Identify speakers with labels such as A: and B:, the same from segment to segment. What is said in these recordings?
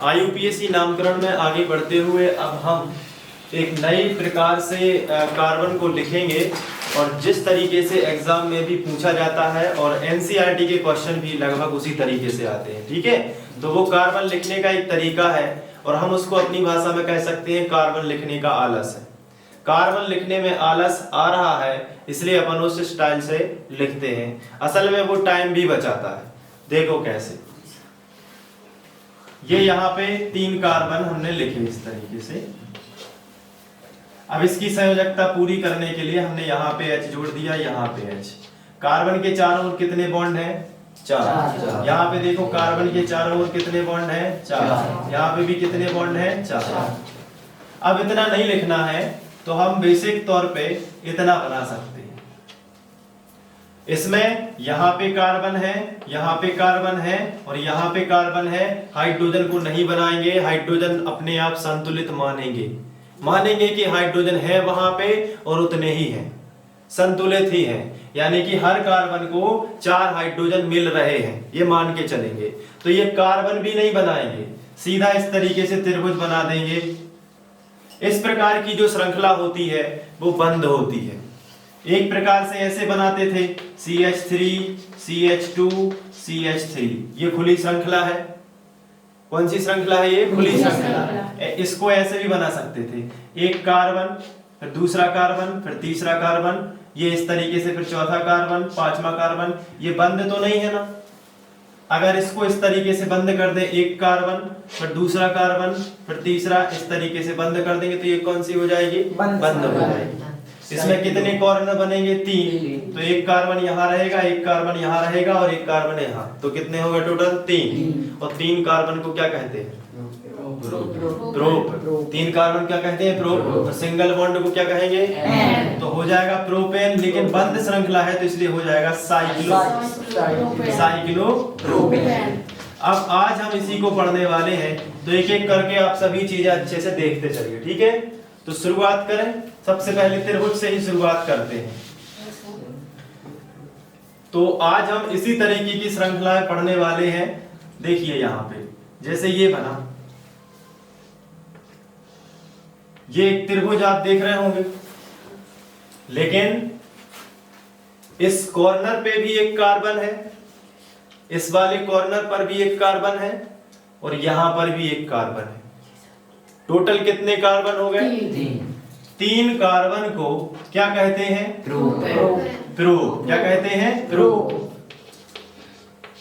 A: IUPAC नामकरण में आगे बढ़ते हुए अब हम एक नई प्रकार से कार्बन को लिखेंगे और जिस तरीके से एग्जाम में भी पूछा जाता है और NCERT के क्वेश्चन भी लगभग उसी तरीके से आते हैं। ठीक है, तो वो कार्बन लिखने का एक तरीका है और हम उसको अपनी भाषा में कह सकते हैं कार्बन लिखने का आलस है। कार्बन लिखने में आलस आ रहा है इसलिए अपन उस स्टाइल से लिखते हैं। असल में वो टाइम भी बचाता है। देखो कैसे, ये यहाँ पे 3 कार्बन हमने लिखे इस तरीके से। अब इसकी संयोजकता पूरी करने के लिए हमने यहाँ पे H जोड़ दिया, यहाँ पे H। कार्बन के चारों ओर कितने बॉन्ड हैं? 4। यहाँ पे देखो कार्बन के चारों ओर कितने बॉन्ड हैं? 4। यहाँ पे भी कितने बॉन्ड हैं? 4। अब इतना नहीं लिखना है तो हम बेसिक तौर पे इतना बना सकते हैं। इसमें यहाँ पे कार्बन है, यहाँ पे कार्बन है और यहाँ पे कार्बन है। हाइड्रोजन को नहीं बनाएंगे, हाइड्रोजन अपने आप संतुलित मानेंगे कि हाइड्रोजन है वहां पे और उतने ही हैं, संतुलित ही हैं, यानी कि हर कार्बन को 4 हाइड्रोजन मिल रहे हैं, ये मान के चलेंगे। तो ये कार्बन भी नहीं बनाएंगे, सीधा इस तरीके से त्रिभुज बना देंगे। इस प्रकार की जो श्रृंखला होती है वो बंद होती है। एक प्रकार से ऐसे बनाते थे CH3 CH2 CH3, ये खुली श्रृंखला है। कौन सी श्रृंखला है? ये खुली श्रृंखला। इसको ऐसे भी बना सकते थे, एक कार्बन फिर दूसरा कार्बन फिर तीसरा कार्बन, ये इस तरीके से, फिर चौथा कार्बन, 5वां कार्बन। ये बंद तो नहीं है ना? अगर इसको इस तरीके से बंद कर दे, एक कार्बन फिर दूसरा कार्बन फिर तीसरा, इस तरीके से बंद कर देंगे तो ये कौन सी हो जाएगी? बंद हो जाएगी। इसमें कितने कॉर्नर बनेंगे? 3। तो एक कार्बन यहाँ रहेगा, एक कार्बन यहाँ रहेगा और एक कार्बन यहाँ, तो कितने हो गए टोटल? 3। और 3 कार्बन को क्या कहते हैं? प्रोप। 3 कार्बन क्या कहते हैं? प्रोप। और सिंगल बॉन्ड को क्या कहेंगे? तो हो जाएगा प्रोपेन, लेकिन बंद श्रृंखला है तो इसलिए हो जाएगा साइक्लोप्रोपेन। अब आज हम इसी को पढ़ने वाले हैं, तो एक एक करके आप सभी चीजें अच्छे से देखते चलिए। ठीक है, तो शुरुआत करें। सबसे पहले त्रिभुज से ही शुरुआत करते हैं। तो आज हम इसी तरीके की श्रृंखलाएं पढ़ने वाले हैं। देखिए यहाँ पे जैसे ये बना, ये एक त्रिभुज आप देख रहे होंगे, लेकिन इस कॉर्नर पे भी एक कार्बन है, इस वाले कॉर्नर पर भी एक कार्बन है और यहां पर भी एक कार्बन है। टोटल कितने कार्बन हो गए? 3 कार्बन को क्या कहते हैं? प्रोप। क्या कहते हैं? प्रोप।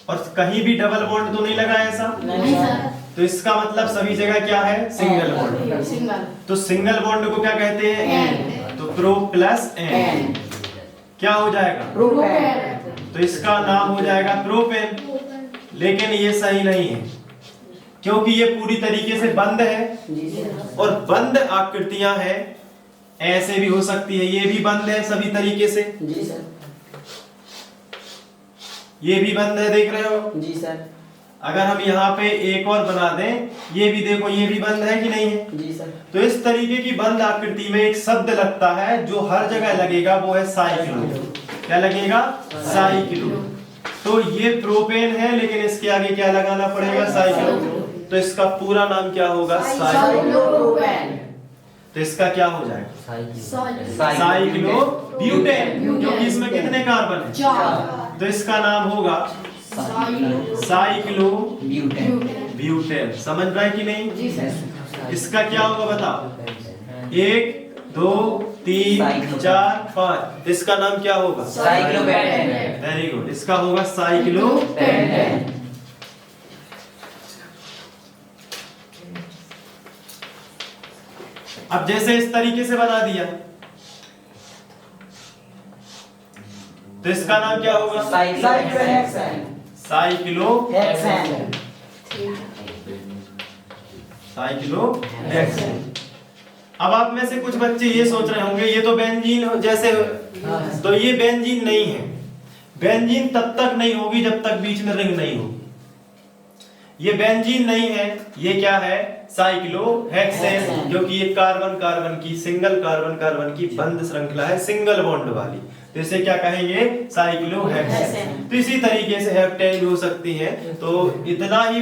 A: और कहीं भी डबल बॉन्ड तो नहीं लगा ऐसा? नहीं सर। तो इसका मतलब सभी जगह क्या है? Single bond. तो सिंगल बॉन्ड को क्या कहते हैं? तो प्रोप प्लस एन क्या हो जाएगा? प्रोपेन। तो इसका नाम हो जाएगा प्रोपेन। लेकिन ये सही नहीं है क्योंकि ये पूरी तरीके से बंद है और बंद आकृतियां हैं, ऐसे भी हो सकती है, ये भी बंद है सभी तरीके से। जी सर। ये भी बंद है, देख रहे हो? जी सर। अगर हम यहाँ पे एक और बना दें, ये भी देखो, ये भी बंद है कि नहीं है? जी सर। तो इस तरीके की बंद आकृति में एक शब्द लगता है जो हर जगह लगेगा, वो है साइक्लो। क्या लगेगा? साइक्लो। तो ये प्रोपेन है, लेकिन इसके आगे क्या लगाना पड़ेगा? साइक्लो। तो इसका पूरा नाम क्या होगा? साइक्लोप्रोपेन। तो इसका क्या हो जाएगा? साइक्लोब्यूटेन, क्योंकि इसमें कितने कार्बन हैं? 4। तो इसका नाम होगा साइक्लोब्यूटेन। समझ रहा है कि नहीं? जी सर। इसका क्या होगा बताओ? 1 2 3 4 5, इसका नाम क्या होगा? साइक्लोपेंटेन। वेरी गुड, इसका होगा साइक्लोपेंटेन। अब जैसे इस तरीके से बना दिया तो इसका नाम क्या होगा? साइक्लोहेक्सेन। साइक्लोहेक्सेन। अब आप में से कुछ बच्चे ये सोच रहे होंगे ये तो बेंजीन जैसे, तो ये बेंजीन नहीं है। बेंजीन तब तक नहीं होगी जब तक बीच में रिंग नहीं होगी। ये बेंजीन नहीं है, ये क्या है? साइक्लोहेक्सेन, जो कि ये कार्बन कार्बन की, सिंगल कार्बन कार्बन की बंद श्रृंखला है, सिंगल बॉन्ड वाली। तो इसे क्या कहेंगे, साइक्लोहेक्सेन। तो इसी तरीके से हेप्टेन भी हो सकती है। तो इतना ही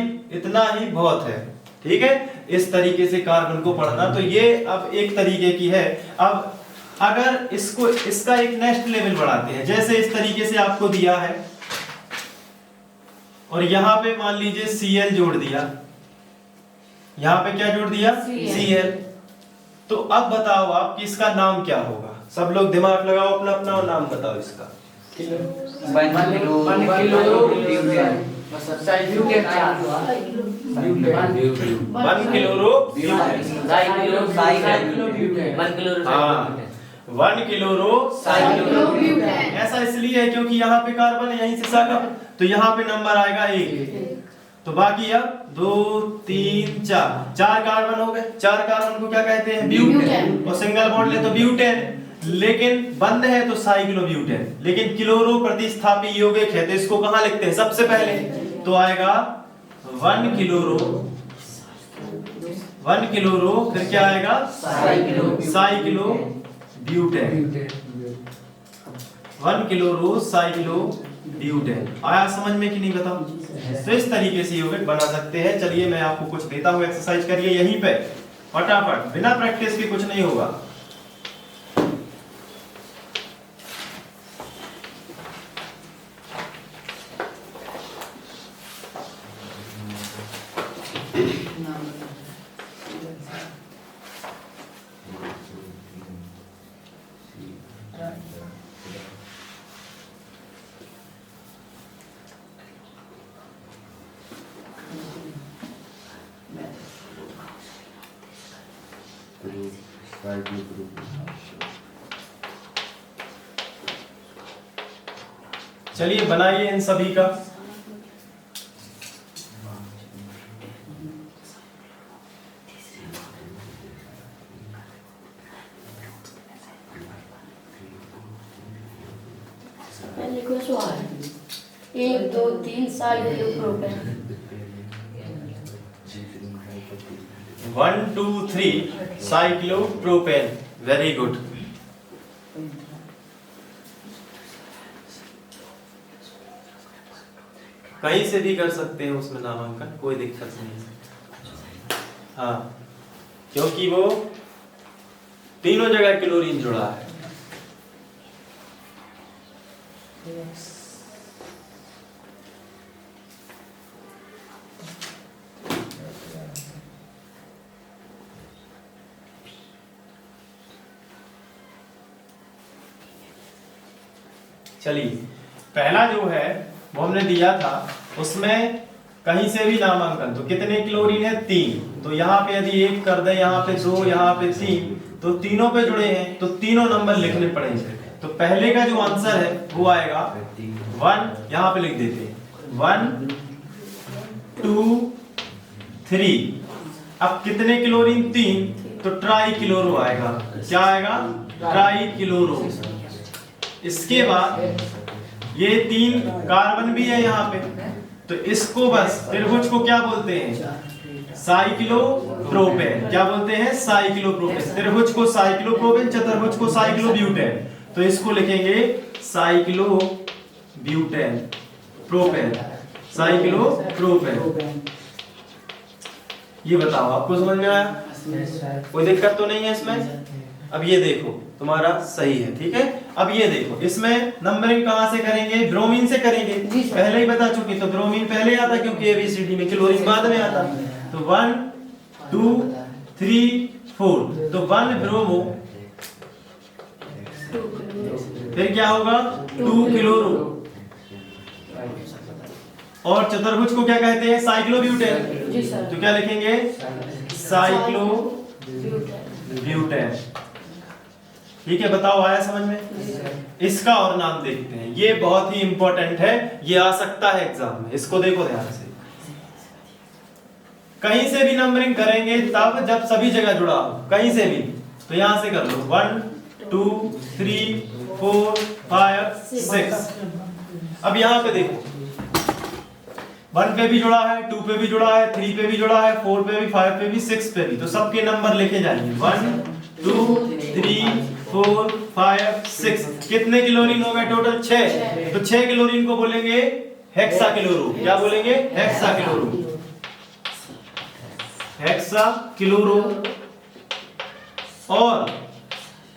A: बहुत है, ठीक है। इस तरीके से कार्बन को पढ़ना। तो ये अब एक तरीके की है। अब अगर इसका एक नेक्स्ट लेवल बढ़ाते हैं, जैसे इस तरीके से आपको दिया है और यहाँ पे मान लीजिए Cl जोड़ दिया, यहाँ पे क्या जोड़ दिया, Cl। तो अब बताओ आप कि इसका नाम क्या होगा। सब लोग दिमाग लगाओ अपना अपना और नाम बताओ इसका। 1 क्लोरोसाइक्लोब्यूटेन। ऐसा इसलिए है क्योंकि यहाँ पे कार्बन है, यहीं से साका, तो यहाँ पे नंबर आएगा 1। तो बाकी अब 2 3 4 कार्बन हो गए। 4 कार्बन को क्या कहते हैं, ब्यूटेन। और सिंगल बॉन्ड ले तो ब्यूटेन, लेकिन बंद है तो साइक्लोब्यूटेन। लेकिन क्लोरो प्रतिस्थापी यौगिक है तो इसको कहाँ लिखते हैं, सबसे पहले तो आएगा 1 क्लोरो, फिर क्या आएगा, साइक्लोब्यूटेन। 1 chloro cyclobutane. आया समझ में कि नहीं बताओ। तो इस तरीके से यौगिक बना सकते हैं। चलिए मैं आपको कुछ देता हूं, एक्सरसाइज करिए यहीं पे फटाफट, बिना प्रैक्टिस के कुछ नहीं होगा। चलिए बनाइए इन सभी का।
B: लिखो सवाल 1 2 3 साइक्लोप्रोपेन।
A: 1 2 3 साइक्लोप्रोपेन। Very good. कहीं से भी कर सकते हैं उसमें नामांकन, कोई दिक्कत नहीं है। हाँ, क्योंकि वो तीनों जगह क्लोरीन जुड़ा है। चलिए पहला जो है वो हमने दिया था, उसमें कहीं से भी नामांकन। तो कितने क्लोरीन है, 3। तो यहाँ पे यदि 1 कर दे, यहाँ पे 2, यहाँ पे 3, तो तीनों पे जुड़े हैं तो तीनों नंबर लिखने पड़ेंगे। तो पहले का जो आंसर है वो आएगा 1, यहाँ पे लिख देते हैं 1 2 3। अब कितने क्लोरीन, 3, तो ट्राई क्लोरो आएगा। क्या आएगा, ट्राई क्लोरो। इसके बाद ये 3 कार्बन भी है यहाँ पे, तो इसको बस त्रिभुज को क्या बोलते हैं, साइक्लोप्रोपेन। क्या बोलते हैं, साइक्लोप्रोपेन। त्रिभुज को साइक्लोप्रोपेन, चतुर्भुज को साइक्लोब्यूटेन। तो इसको लिखेंगे साइक्लोब्यूटेन प्रोपेन, साइक्लोप्रोपेन। ये बताओ आपको समझ में आया, कोई दिक्कत तो नहीं है इसमें। अब ये देखो तुम्हारा सही है, ठीक है। अब ये देखो इसमें नंबरिंग कहां से करेंगे, ब्रोमीन से करेंगे। पहले ही बता चुकी, तो ब्रोमीन पहले आता क्योंकि एबीसीडी में, क्लोरीन बाद में आता। तो 1 2 3 4, तो 1 ब्रोमो, फिर क्या होगा 2 क्लोरो, और चतुर्भुज को क्या कहते हैं, साइक्लोब्यूटेन। तो क्या लिखेंगे, साइक्लोब्यूटेन। ठीक है, बताओ आया समझ में। इसका और नाम देखते हैं, ये बहुत ही इंपॉर्टेंट है, ये आ सकता है एग्जाम में। इसको देखो ध्यान से, कहीं से भी नंबरिंग करेंगे तब जब सभी जगह जुड़ा हो, कहीं से भी। तो यहां से कर लो 1 2 3 4 5 6। अब यहां पे देखो 1 पे भी जुड़ा है, 2 पे भी जुड़ा है, 3 पे भी जुड़ा है, 4 पे भी, 5 पे भी, 6 पे भी। तो सबके नंबर लिखे जाएंगे 1 2 3 4 5 6 कितने क्लोरीन हो गए टोटल 6। तो 6 क्लोरीन को बोलेंगे हेक्सा क्लोरो। क्या बोलेंगे? Hexa chloro. Hexa chloro. और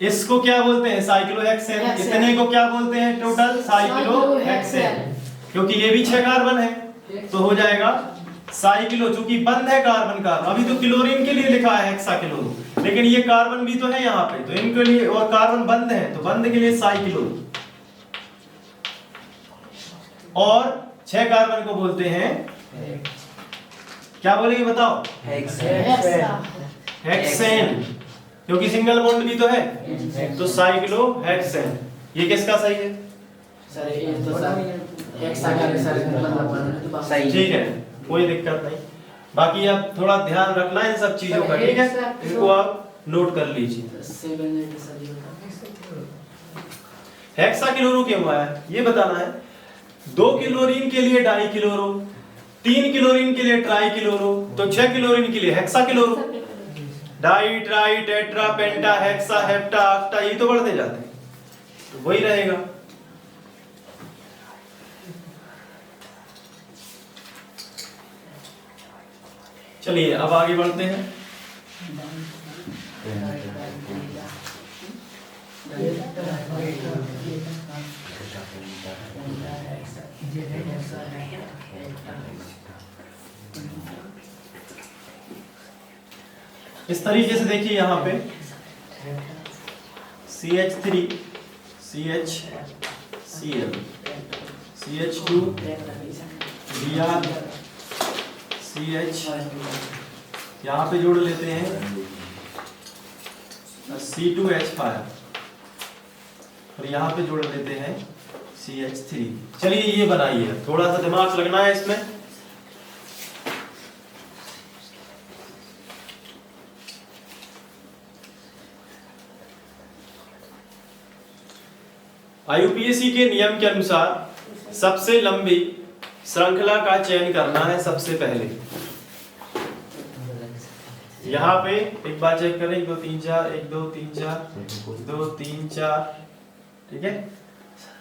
A: इसको क्या बोलते हैं? साइक्लोहेक्सेन। इतने को क्या बोलते हैं टोटल? साइक्लोहेक्सेन। क्योंकि ये भी 6 कार्बन है तो हो जाएगा साइक्लो, चूंकि बंद है कार्बन कार्बन। अभी तो क्लोरीन के लिए लिखा है हेक्सा क्लोरो, लेकिन ये कार्बन भी तो है यहाँ पे, तो इनके लिए, और कार्बन बंद है तो बंद के लिए साइक्लो। और 6 कार्बन को बोलते हैं, क्या बोलेंगे बताओ? हेक्सेन, क्योंकि सिंगल बॉन्ड भी तो है, तो साइक्लोहेक्सेन। ये किसका सही है?
C: सर ये तो सर हेक्सा का सर मतलब सही
A: ठीक है, कोई दिक्कत नहीं। बाकी अब थोड़ा ध्यान रखना इन सब चीजों का, ठीक है? इनको आप नोट कर लीजिए।
C: 7 8 सर
A: हेक्सा क्लोरो क्यों हुआ है ये बताना है। 2 क्लोरीन के लिए डाई क्लोरो, 3 क्लोरीन के लिए ट्राई क्लोरो, तो 6 क्लोरीन के लिए hexa chloro. Di tri tetra पेंटा हेक्सा हेप्टा ऑक्टा, ये तो बढ़ते जाते हैं, तो वही रहेगा। चलिए अब आगे बढ़ते हैं। इस तरीके से देखिए यहाँ पे CH3 CHCl CH2 Br CH, यहाँ पे जोड़ लेते हैं C2H5 और यहाँ पे जोड़ लेते हैं CH3। चलिए ये बनाइए, थोड़ा सा दिमाग लगना है इसमें। IUPAC के नियम के अनुसार सबसे लंबी श्रृंखला का चयन करना है सबसे पहले। यहाँ पे एक बार चेक करें, 1 2 3 4 1 2 3 4 2 3 4, ठीक है?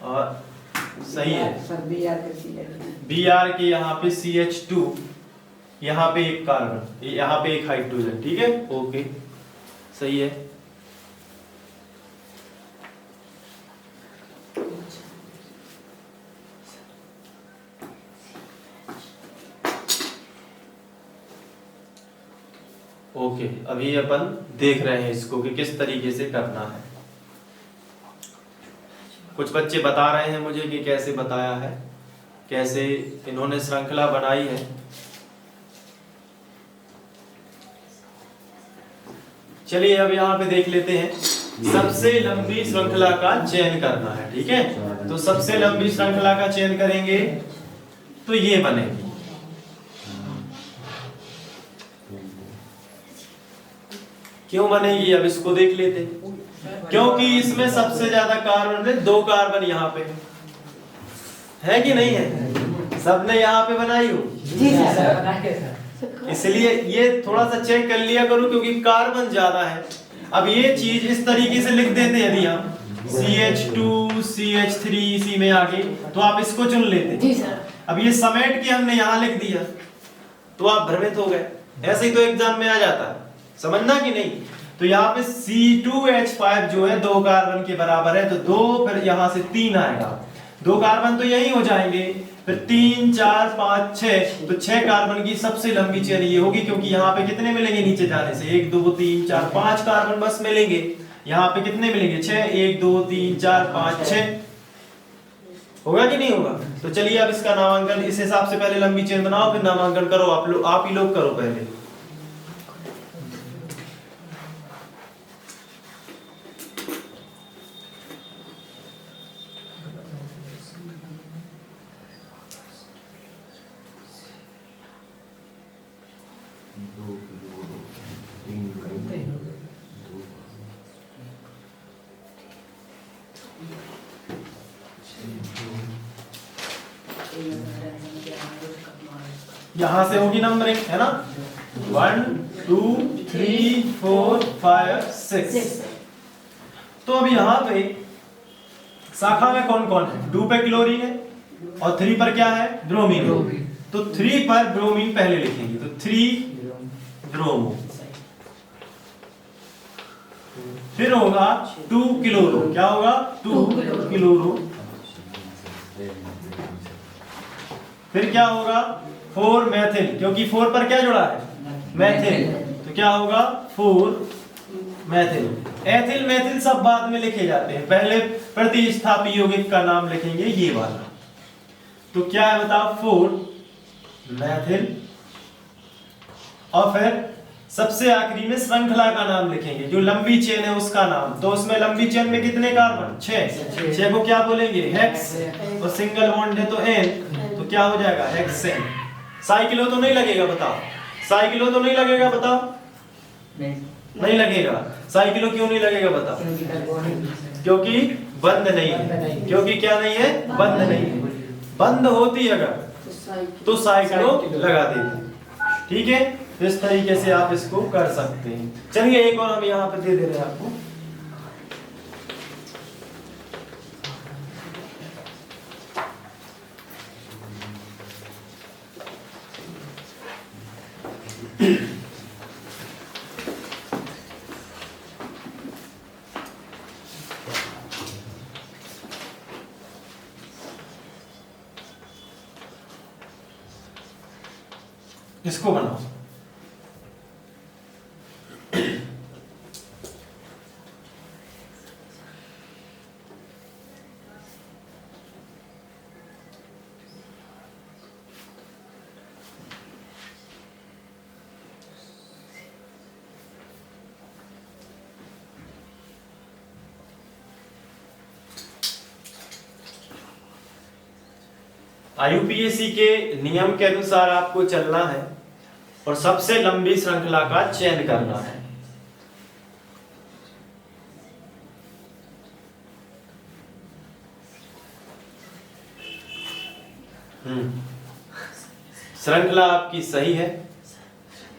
A: और सही है। Br के यहाँ पे CH2, यहाँ पे एक कार्बन, यहाँ पे एक हाइड्रोजन, ठीक है? ओके, सही है। ओके, अभी अपन देख रहे हैं इसको कि किस तरीके से करना है। कुछ बच्चे बता रहे हैं मुझे कि कैसे बताया है, कैसे इन्होंने श्रृंखला बनाई है। चलिए अब यहाँ पे देख लेते हैं, सबसे लंबी श्रृंखला का चयन करना है, ठीक है? तो सबसे लंबी श्रृंखला का चयन करेंगे तो ये बनेगी। क्यों बनेगी अब इसको देख लेते हैं। क्योंकि इसमें सबसे ज्यादा कार्बन है, 2 कार्बन यहाँ पे है कि नहीं है? सबने यहाँ पे बनाई हो
C: जी सर,
A: इसलिए ये थोड़ा सा चेक कर लिया करो क्योंकि कार्बन ज्यादा है। अब ये चीज इस तरीके से लिख देते हैं, यदि हम CH2 CH3 इसी में आगे, तो आप इसको चुन लेते।
B: जी सर।
A: अब ये समेट के हमने यहाँ लिख दिया तो आप भ्रमित हो गए। ऐसे ही तो एग्जाम में आ जाता है, समझना कि नहीं? तो यहाँ पे C2H5 जो है 2 कार्बन के बराबर है, तो 2 फिर यहाँ से 3 आएगा, 2 कार्बन तो यही हो जाएंगे, फिर 3 4 5 6, तो 6 कार्बन की सबसे लंबी चेन ये होगी। क्योंकि यहाँ पे कितने मिलेंगे नीचे जाने से? 1 2 3 4 5 कार्बन बस मिलेंगे। यहाँ पे कितने मिलेंगे? 6, 1 2 3 4 5 6। होगा कि नहीं होगा? तो चलिए अब इसका नामांकन इस हिसाब से पहले लंबी चेन बनाओ, फिर नामांकन करो। आप ही लोग करो पहले। यहां से होगी नंबरिंग, है ना? 1 2 3 4 5 6। तो अब यहाँ पे शाखा में कौन कौन है? 2 पे क्लोरीन है और 3 पर क्या है? ब्रोमीन है। तो 3 पर ब्रोमीन पहले लिखेंगे, तो 3 ब्रोमो। फिर होगा 2 क्लोरो, क्या होगा? 2 क्लोरो। फिर क्या होगा? 4 मेथिल, क्योंकि 4 पर क्या जुड़ा है? मेथिल, तो क्या होगा? 4 मेथिल। एथिल मेथिल सब बाद में लिखे जाते हैं, पहले प्रतिस्थापी यौगिक का नाम लिखेंगे ये वाला। तो क्या है बताओ? 4 मेथिल। और फिर सबसे आखिरी में श्रृंखला का नाम लिखेंगे, जो लंबी चेन है उसका नाम। तो उसमें लंबी चेन में कितने कार्बन? 6 को क्या बोलेंगे? हेक्स। और सिंगल बॉन्ड है तो एन, तो क्या हो जाएगा? हेक्सेन। साइक्लो तो नहीं लगेगा बताओ? साइक्लो तो नहीं लगेगा बताओ? नहीं लगेगा। साइक्लो क्यों नहीं लगेगा बताओ? क्योंकि बंद नहीं है। क्योंकि क्या नहीं है? बंद नहीं है। बंद होती अगर तो साइक्लो लगा देते। ठीक है, तो इस तरीके से आप इसको कर सकते हैं। चलिए एक और हम यहाँ पे दे रहे हैं आपको। इसको बनाओ। IUPAC के नियम के अनुसार आपको चलना है और सबसे लंबी श्रृंखला का चयन करना है। श्रृंखला आपकी सही है,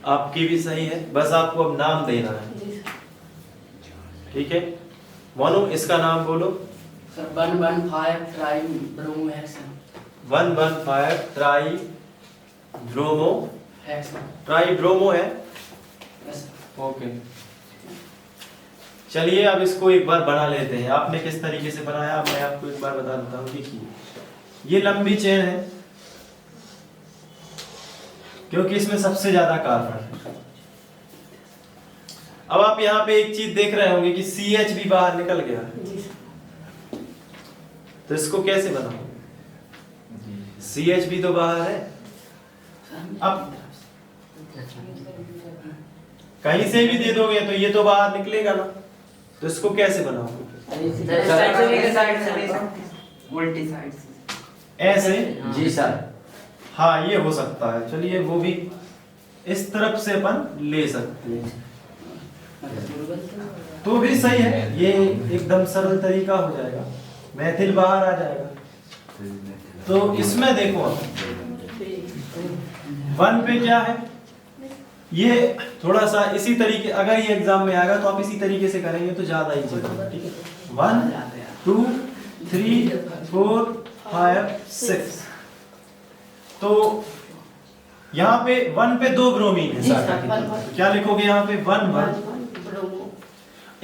A: आपकी भी सही है, बस आपको अब नाम देना है। ठीक है, मोनू इसका नाम बोलो।
C: 115 try bromo hexane.
A: 115 try bromo
C: hexane.
A: Try bromo है।
C: यस।
A: ओके, चलिए अब इसको एक बार बना लेते हैं। आपने किस तरीके से बनाया मैं आपको एक बार बता देता हूँ। देखिए ये लंबी चेन है क्योंकि इसमें सबसे ज्यादा कार्बन है। अब आप यहाँ पे एक चीज देख रहे होंगे कि CH भी बाहर निकल गया, तो इसको कैसे बनाओ? CH भी तो बाहर है। अब कहीं से भी दे दोगे तो ये तो बाहर निकलेगा ना, तो इसको कैसे बनाओगे?
C: उल्टी साइड से।
A: ऐसे?
D: जी सर।
A: हाँ ये हो सकता है। चलिए वो भी इस तरफ से अपन ले सकते हैं तो भी सही है। ये एकदम सरल तरीका हो जाएगा, मैथिल बाहर आ जाएगा। तो इसमें देखो आप 1 पे क्या है, ये थोड़ा सा इसी तरीके, अगर ये एग्जाम में आएगा तो आप इसी तरीके से करेंगे तो ज्यादा इजी होगा। ठीक है, 1 2 3 4 5 6। तो यहाँ पे 1 पे 2 ब्रोमीन है। तो क्या लिखोगे यहाँ पे? 1 1।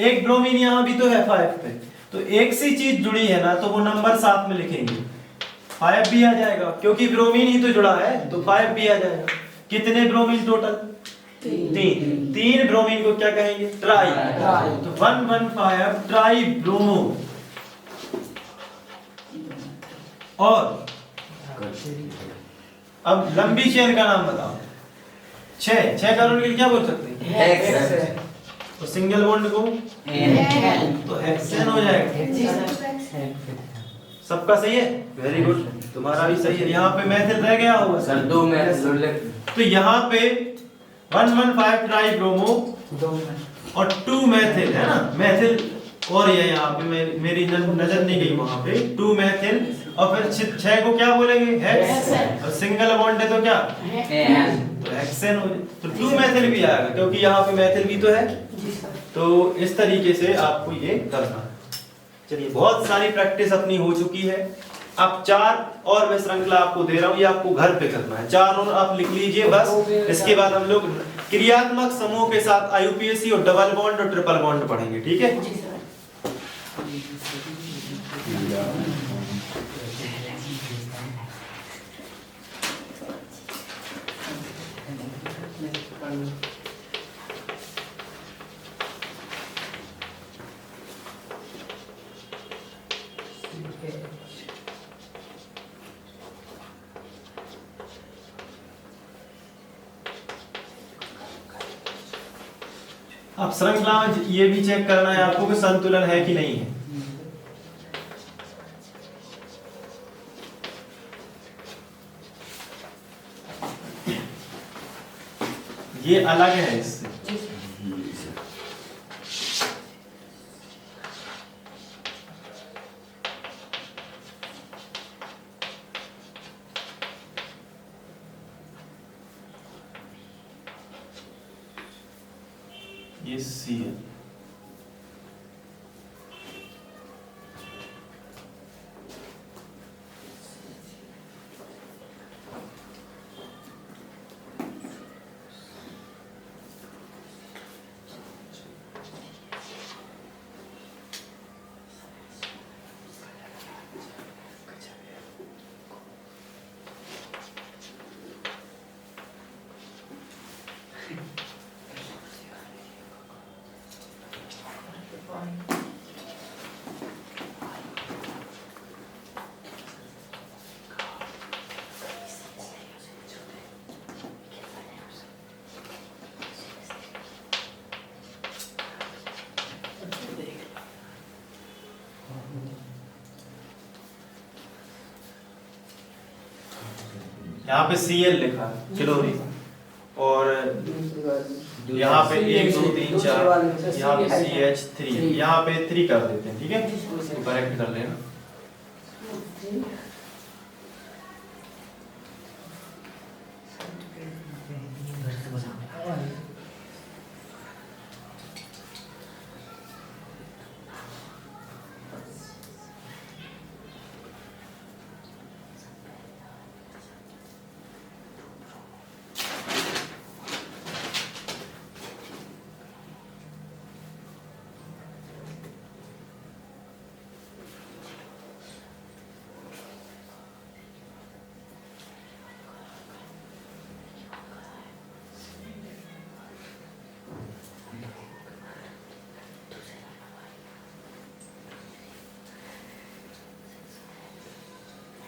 A: एक ब्रोमीन यहाँ भी तो है 5 पे, तो एक सी चीज जुड़ी है ना, तो वो नंबर साथ में लिखेंगे। 5 भी आ जाएगा क्योंकि ब्रोमीन ही तो जुड़ा है, तो 5 भी आ जाएगा। कितने ब्रोमीन टोटल? 3 ब्रोमीन को क्या कहेंगे? ट्राई। तो 115 ट्राई ब्रोमो। और अब लंबी चेन का नाम बताओ। 6 करोड़ के लिए क्या बोल सकते हैं? तो सिंगल बॉन्ड को तो हेक्सेन हो जाएगा। सबका सही है? वेरी गुड, तुम्हारा भी सही है। यहाँ पे मैथिल रह गया होगा
D: सर 2 मैथिल।
A: तो यहाँ पे 115 ट्राई ब्रोमो और 2 मैथिल है ना, मैथिल। और ये यहाँ पे मेरी नजर नहीं गई वहां पे 2 मैथिल। और फिर 6 को क्या बोलेंगे? हेक्स। और सिंगल बॉन्ड है तो क्या? तो हेक्सेन हो जाए। तो 2 मैथिल भी आएगा क्योंकि यहाँ पे मैथिल भी तो है। तो इस तरीके से आपको ये करना है। चलिए, बहुत सारी प्रैक्टिस अपनी हो चुकी है। अब 4 और मैं श्रृंखला आपको दे रहा हूं, ये आपको घर पे करना है। 4 और आप लिख लीजिए बस। इसके बाद हम लोग क्रियात्मक समूह के साथ IUPAC और डबल बॉन्ड और ट्रिपल बॉन्ड पढ़ेंगे, ठीक है।
B: जी सर।
A: अब श्रृंखला में ये भी चेक करना है आपको कि संतुलन है कि नहीं है। ये अलग है इससे। ये सी है। यहाँ पे Cl लिखा है चिलोरी, और यहाँ पे 1 2 3 4, यहाँ पे CH3, यहाँ पे 3 कर देते हैं, ठीक है, करेक्ट कर लेना।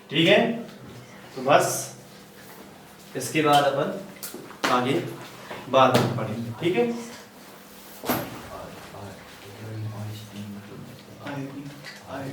A: ठीक है, तो बस इसके बाद अपन आगे बाद में पढ़ेंगे, ठीक है।